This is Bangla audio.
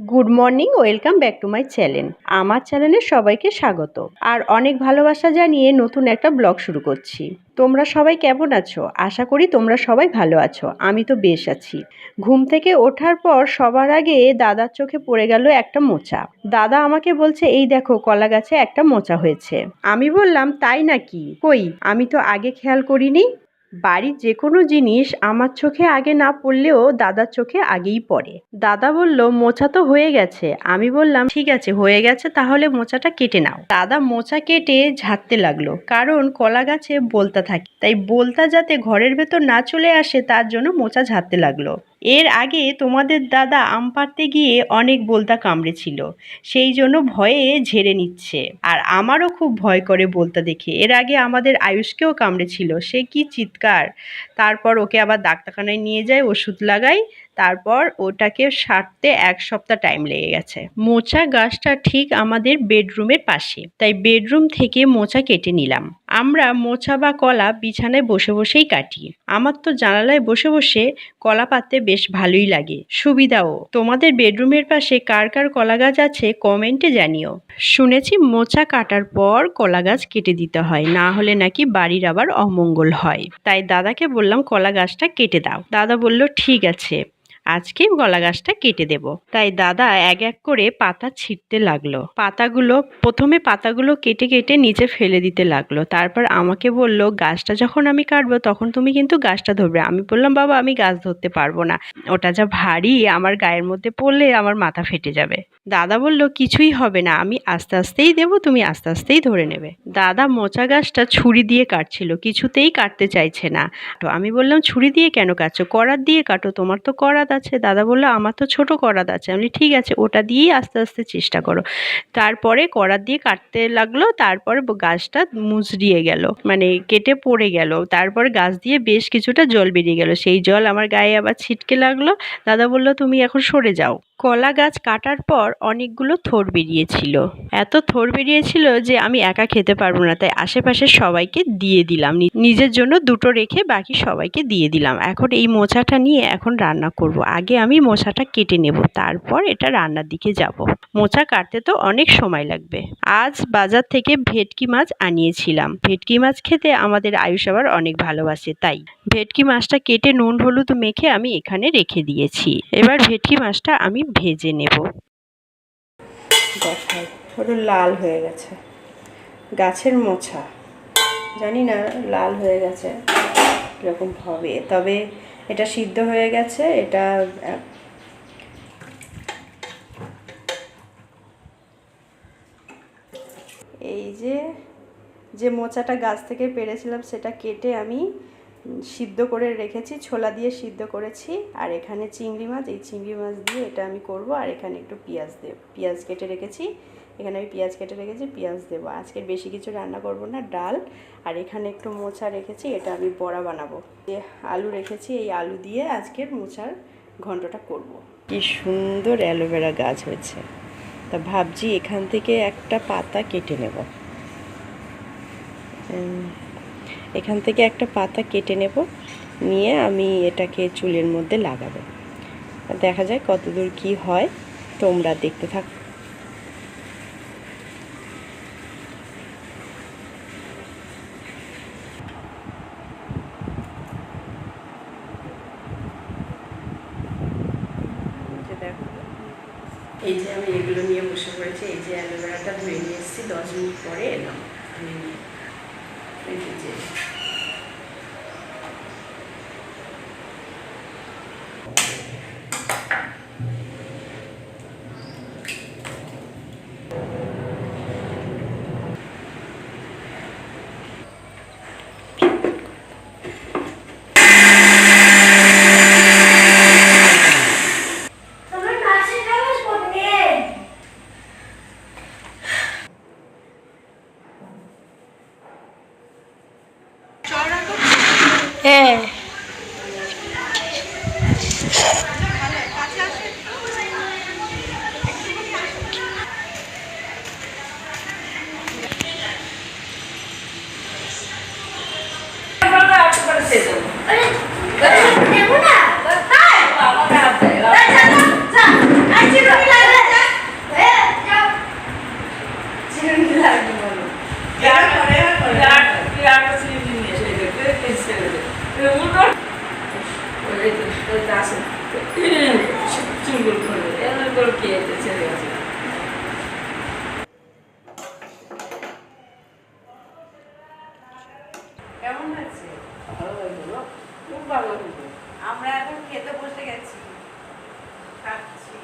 Good morning, welcome back to my channel. আমার চ্যানেলে সবাইকে স্বাগত আর অনেক ভালোবাসা জানিয়ে নতুন একটা ব্লগ শুরু করছি। তোমরা সবাই কেমন আছো? আশা করি তোমরা সবাই ভালো আছো। আমি তো বেশ আছি। ঘুম থেকে ওঠার পর সবার আগে দাদার চোখে পড়ে গেল একটা মোচা। দাদা আমাকে বলছে, এই দেখো কলা গাছে একটা মোচা হয়েছে। আমি বললাম, তাই নাকি? কই, আমি তো আগে খেয়াল করিনি। বাড়ির যে কোনো জিনিস আমার চোখে আগে না পড়লেও দাদার চোখে আগেই পড়ে। দাদা বলল, মোচা তো হয়ে গেছে। আমি বললাম, ঠিক আছে, হয়ে গেছে, তাহলে মোচাটা কেটে নাও। দাদা মোচা কেটে ঝাড়তে লাগলো, কারণ কলা গাছে বোলতা থাকে, তাই বোলতা যাতে ঘরের ভেতর না চলে আসে তার জন্য মোচা ঝাড়তে লাগলো। এর আগে তোমাদের দাদা আম পাড়তে গিয়ে অনেক বোলতা কামড়েছিল, সেই জন্য ভয়ে ঝেড়ে নিচ্ছে। আর আমারও খুব ভয় করে বোলতা দেখে। এর আগে আমাদের আয়ুষকেও কামড়েছিল, সে কি চিৎকার! তারপর ওকে আবার ডাক্তারখানায় নিয়ে যায়, ওষুধ লাগাই, তারপর ওটাকে সারতে 1 সপ্তাহ টাইম লেগে গেছে। মোচা গাছটা ঠিক আমাদের বেডরুমের পাশে, তাই বেডরুম থেকে মোচা কেটে নিলাম। আমরা মোচা বা কলা বিছানায় বসে বসেই কাটি। আমার তো জানালায় বসে বসে কলা পাততে বেশ ভালোই লাগে, সুবিধাও। তোমাদের বেডরুমের পাশে কার কার কলা গাছ আছে কমেন্টে জানিও। শুনেছি মোচা কাটার পর কলা গাছ কেটে দিতে হয়, না হলে নাকি বাড়ির আবার অমঙ্গল হয়। তাই দাদাকে বললাম, কলা গাছটা কেটে দাও। দাদা বলল, ঠিক আছে, আজকে কলা গাছটা কেটে দেব। তাই দাদা এক এক করে পাতা ছিঁড়তে লাগলো। প্রথমে পাতাগুলো কেটে কেটে নিচে ফেলে দিতে লাগলো। তারপর আমাকে বলল, গাছটা যখন আমি কাটবো তখন তুমি কিন্তু গাছটা ধরবে। আমি বললাম, বাবা আমি গাছ ধরতে পারবো না, ওটা যা ভারী, আমার গায়ের মধ্যে পড়লে আমার মাথা ফেটে যাবে। দাদা বলল, কিছুই হবে না, আমি আস্তে আস্তেই দেবো, তুমি আস্তে আস্তেই ধরে নেবে। দাদা মোচা গাছটা ছুরি দিয়ে কাটছিল, কিছুতেই কাটতে চাইছে না। তো আমি বললাম, ছুরি দিয়ে কেন কাটছো? করাত দিয়ে কাটো, তোমার তো করাত আছে। দাদা বললো, আমার তো ছোট করাত আছে। আমি ঠিক আছে, ওটা দিয়েই আস্তে আস্তে চেষ্টা করো। তারপরে করাত দিয়ে কাটতে লাগলো। তারপর গাছটা মুচড়িয়ে গেল, মানে কেটে পড়ে গেল। তারপর গাছ দিয়ে বেশ কিছুটা জল বেরিয়ে গেল, সেই জল আমার গায়ে আবার ছিটকে লাগলো। দাদা বলল, তুমি এখন সরে যাও। কলা গাছ কাটার পর অনেকগুলো থোড় বেরিয়েছিল। এত থোড় বেরিয়েছিল যে আমি একা খেতে পারবো না, তাই আশেপাশের সবাইকে দিয়ে দিলাম। নিজের জন্য দুটো রেখে বাকি সবাইকে দিয়ে দিলাম। এখন এই মোচাটা নিয়ে এখন রান্না করব। আগে আমি মোচাটা কেটে নেব, তারপর এটা রান্নার দিকে যাব। মোচা কাটতে তো অনেক সময় লাগবে। আজ বাজার থেকে ভেটকি মাছ আনিয়েছিলাম। ভেটকি মাছ খেতে আমাদের আয়ুষ আবার অনেক ভালোবাসে, তাই ভেটকি মাছটা কেটে নুন হলুদ মেখে আমি এখানে রেখে দিয়েছি। এবার ভেটকি মাছটা আমি ভেজে নেব। দেখাই, পুরো লাল হয়ে গেছে। গাছের মোচা, জানি না লাল হয়ে গেছে এরকম হবে, তবে এটা সিদ্ধ হয়ে গেছে। এটা এই যে মোচাটা গাছ থেকে পেড়েছিলাম সেটা কেটে আমি সিদ্ধ করে রেখেছি, ছোলা দিয়ে সিদ্ধ করেছি। আর এখানে চিংড়ি মাছ, এই চিংড়ি মাছ দিয়ে এটা আমি করব। আর এখানে একটু পেঁয়াজ কেটে রেখেছি, এখানে আমি পেঁয়াজ কেটে রেখেছি, পেঁয়াজ দেবো। আজকে বেশি কিছু রান্না করব না, ডাল। আর এখানে একটু মোচা রেখেছি, এটা আমি বড়া বানাবো। আলু রেখেছি, এই আলু দিয়ে আজকের মোচার ঘন্টটা করব। কি সুন্দর অ্যালোভেরা গাছ হয়েছে, তা ভাবছি এখান থেকে একটা পাতা কেটে নেব। এখান থেকে একটা পাতা কেটে নেব, নিয়ে আমি এটাকে চুলের মধ্যে লাগাবো। দেখা যায় কতদূর কি হয়, তোমরা দেখতে থাকো। দেখো, এই যে আমি এগুলো নিয়ে বসে পড়েছি। এই যে অ্যালোভেরাটা ধুয়ে নিয়ে এসেছি, 10 মিনিট পরে এলাম। এই যে হ্যাঁ, ছেড়ে গেছে। কেমন হয়েছে? ভালো লাগলো, খুব ভালো লাগলো। আমরা এখন খেতে বসে গেছি, খাচ্ছি।